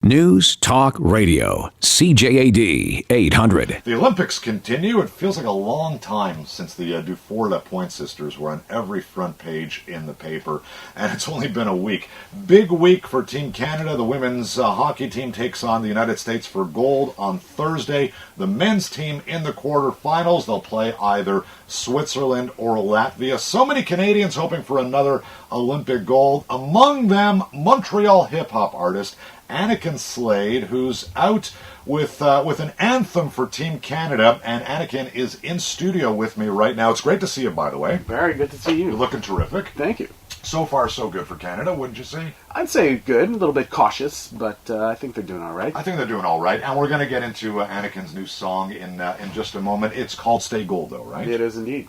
News Talk Radio, CJAD 800. The Olympics continue. It feels like a long time since the Dufour Point sisters were on every front page in the paper, and it's only been a week. Big week for Team Canada. The women's hockey team takes on the United States for gold on Thursday. The men's team in the quarterfinals. They'll play either Switzerland or Latvia. So many Canadians hoping for another Olympic gold. Among them, Montreal hip-hop artist Annakin Slayd, who's out with an anthem for Team Canada, and Annakin is in studio with me right now. It's great to see you, by the way. Very good to see you. You're looking terrific. Thank you. So far, so good for Canada, wouldn't you say? I'd say good, a little bit cautious, but I think they're doing all right. I think they're doing all right, and we're going to get into Annakin's new song in just a moment. It's called Stay Gold, though, right? It is indeed.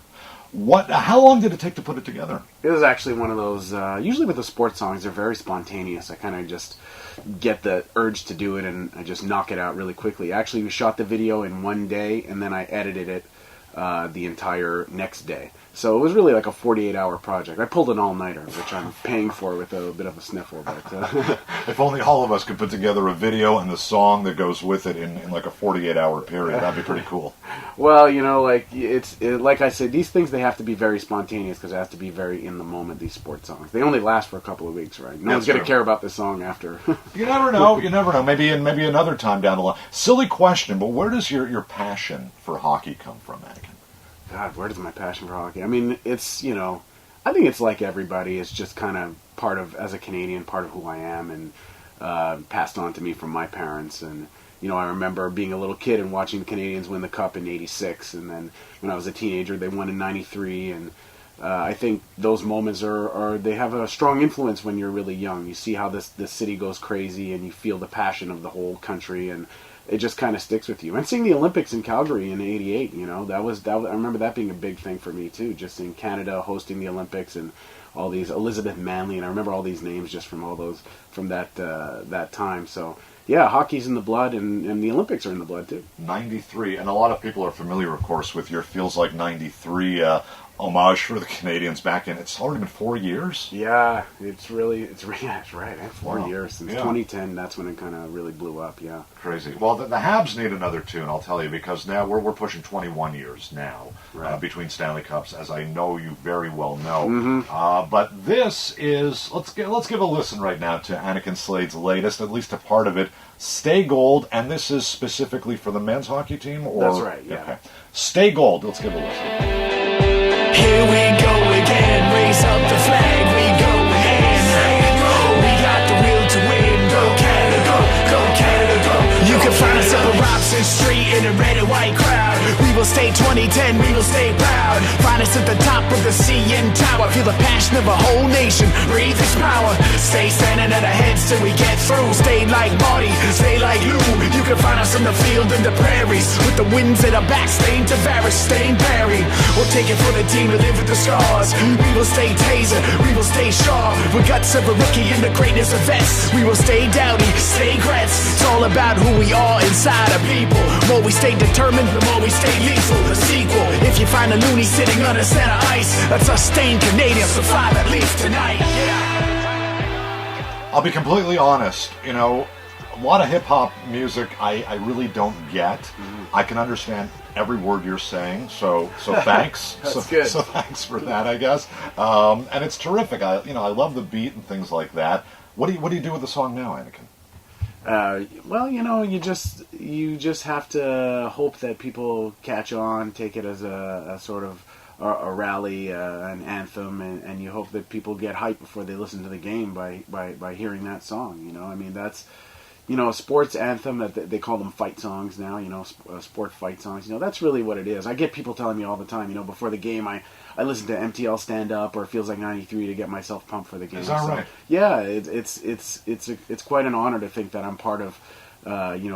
How long did it take to put it together? It was actually one of those, usually with the sports songs, they're very spontaneous. I kind of just get the urge to do it, and I just knock it out really quickly. Actually, we shot the video in one day, and then I edited it the entire next day. So it was really like a 48-hour project. I pulled an all-nighter, which I'm paying for with a bit of a sniffle. But if only all of us could put together a video and the song that goes with it in like a 48-hour period, that'd be pretty cool. Well, you know, like like I said, these things, they have to be very spontaneous because they have to be very in the moment. These sports songs, they only last for a couple of weeks, right? No one's going to care about this song after. You never know. You never know. Maybe another time down the line. Silly question, but where does your passion for hockey come from, Annakin? God, where does my passion for hockey? I mean, it's, I think it's like everybody. It's just kind of part of, as a Canadian, part of who I am, and passed on to me from my parents. And, I remember being a little kid and watching the Canadians win the Cup in '86, and then when I was a teenager, they won in '93, and I think those moments they have a strong influence when you're really young. You see how this city goes crazy, and you feel the passion of the whole country, and it just kind of sticks with you. And seeing the Olympics in Calgary in '88, that was I remember that being a big thing for me too. Just seeing Canada hosting the Olympics and all these Elizabeth Manley, and I remember all these names just from that time. So yeah, hockey's in the blood, and the Olympics are in the blood too. '93, and a lot of people are familiar, of course, with your Feels Like '93 homage for the Canadians back in. It's already been 4 years. Yeah, it's right. It's 4 years since 2010. That's when it kind of really blew up. Yeah, crazy. Well, the Habs need another tune, I'll tell you, because now we're pushing 21 years now between Stanley Cups, as I know you very well know. Mm-hmm. But this is let's give a listen right now to Annakin Slayd's latest, at least a part of it. Stay Gold, and this is specifically for the men's hockey team. That's right. Yeah. Okay. Stay Gold. Let's give a listen. Here we go again, raise up the flag, we go again. We got the will to win, go Canada, go Canada, go. You can find us up at Robson Street in a red and white crowd. We will stay 2010, we will stay proud. Find us at the top of the CN Tower. Feel the passion of a whole nation, breathe its power. Stay standing at our heads till we get through. Stay like Marty, stay like Lou. You can find us on the field and the prairies, with the winds at our back, staying Tavares, staying Barry. We'll take it for the team to live with the scars. We will stay Taser, we will stay sharp. With guts of a rookie and the greatness of vets. We will stay Dowdy, stay Gretz. It's all about who we are inside of people. The more we stay determined, the more we stay lethal. The sequel, if you find a loony sitting on a center ice, that's us staying Canadian, survive at least tonight. Yeah. I'll be completely honest, a lot of hip-hop music I really don't get. I can understand every word you're saying, so thanks. That's good. So thanks for that, I guess. And it's terrific. I love the beat and things like that. What do you do with the song now, Annakin? Well, you just have to hope that people catch on, take it as a sort of a rally, an anthem, and you hope that people get hyped before they listen to the game by hearing that song. I mean, that's a sports anthem, that they call them fight songs now. Sport fight songs. That's really what it is. I get people telling me all the time. Before the game, I listen to MTL Stand Up or Feels Like '93 to get myself pumped for the game. Is that right? Yeah, it's quite an honor to think that I'm part of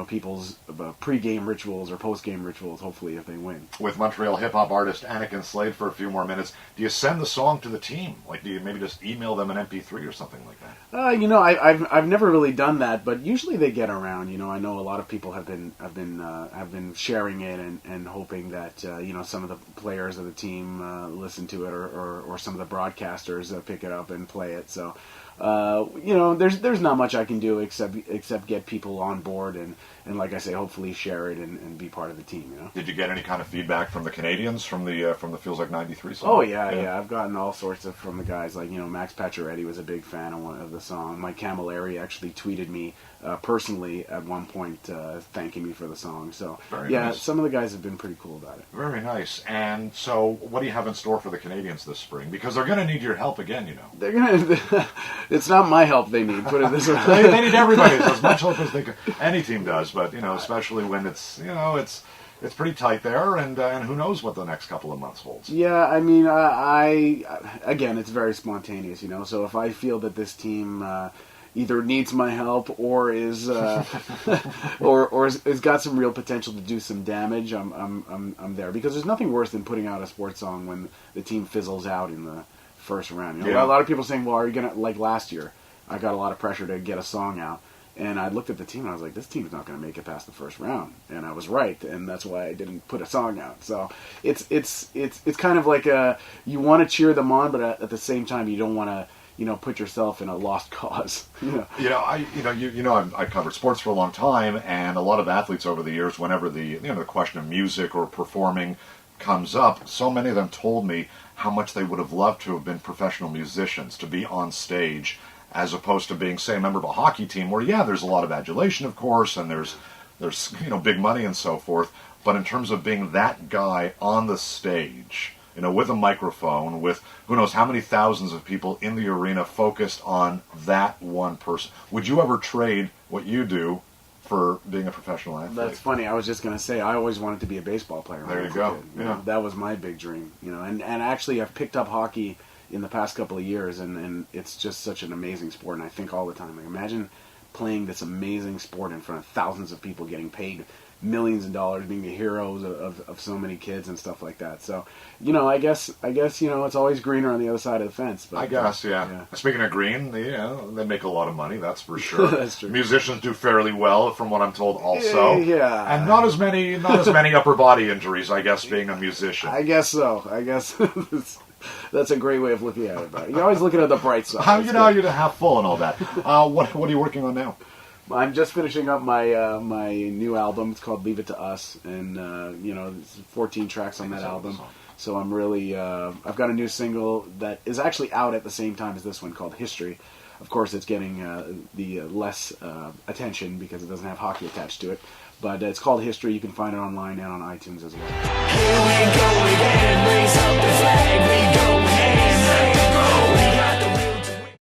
people's pre-game rituals or post-game rituals, hopefully, if they win. With Montreal hip-hop artist Annakin Slayd for a few more minutes, do you send the song to the team? Like, do you maybe just email them an MP3 or something like that? I've never really done that, but usually they get around. I know a lot of people have been sharing it and hoping that some of the players of the team listen to it, or some of the broadcasters pick it up and play it. So there's not much I can do except get people on board and like I say, hopefully share it and be part of the team. Did you get any kind of feedback from the Canadians from the Feels Like 93 song? Oh yeah. I've gotten all sorts of from the guys. Like Max Pacioretty was a big fan of the song. Mike Camilleri actually tweeted me personally at one point thanking me for the song. So nice. Some of the guys have been pretty cool about it. Very nice. And so, what do you have in store for the Canadians this spring? Because they're going to need your help again. They're going to. It's not my help they need. Put it this way. they need everybody's as much help as they could. Any team does, but especially when it's it's pretty tight there, and who knows what the next couple of months holds. Yeah, I mean, I again, it's very spontaneous, So if I feel that this team either needs my help or is or has got some real potential to do some damage, I'm there, because there's nothing worse than putting out a sports song when the team fizzles out in the first round. A lot of people saying, "Well, are you gonna, like last year? I got a lot of pressure to get a song out." And I looked at the team and I was like, this team's not going to make it past the first round. And I was right, and that's why I didn't put a song out. So it's kind of like you want to cheer them on, but at the same time you don't want to put yourself in a lost cause. I covered sports for a long time, and a lot of athletes over the years, whenever the question of music or performing comes up, so many of them told me how much they would have loved to have been professional musicians, to be on stage, as opposed to being, say, a member of a hockey team where, there's a lot of adulation, of course, and there's big money and so forth. But in terms of being that guy on the stage, with a microphone, with who knows how many thousands of people in the arena focused on that one person, would you ever trade what you do for being a professional athlete? That's funny. I was just going to say, I always wanted to be a baseball player. There you go. Yeah. That was my big dream. And actually I've picked up hockey in the past couple of years, and it's just such an amazing sport, and I think all the time, like, imagine playing this amazing sport in front of thousands of people, getting paid millions of dollars, being the heroes of so many kids and stuff like that. So, I guess it's always greener on the other side of the fence. But, I guess, yeah. Speaking of green, they make a lot of money, that's for sure. That's true. Musicians do fairly well, from what I'm told, also. Yeah. And not as many upper body injuries, I guess, being a musician. I guess so. I guess that's a great way of looking at it. You're always looking at the bright side. You're half full and all that. What are you working on now? I'm just finishing up my my new album. It's called Leave It to Us, and it's 14 tracks on that album. So I'm really I've got a new single that is actually out at the same time as this one, called History. Of course, it's getting the less attention because it doesn't have hockey attached to it. But it's called History. You can find it online and on iTunes as well. Here we go again, raise up the flag, we go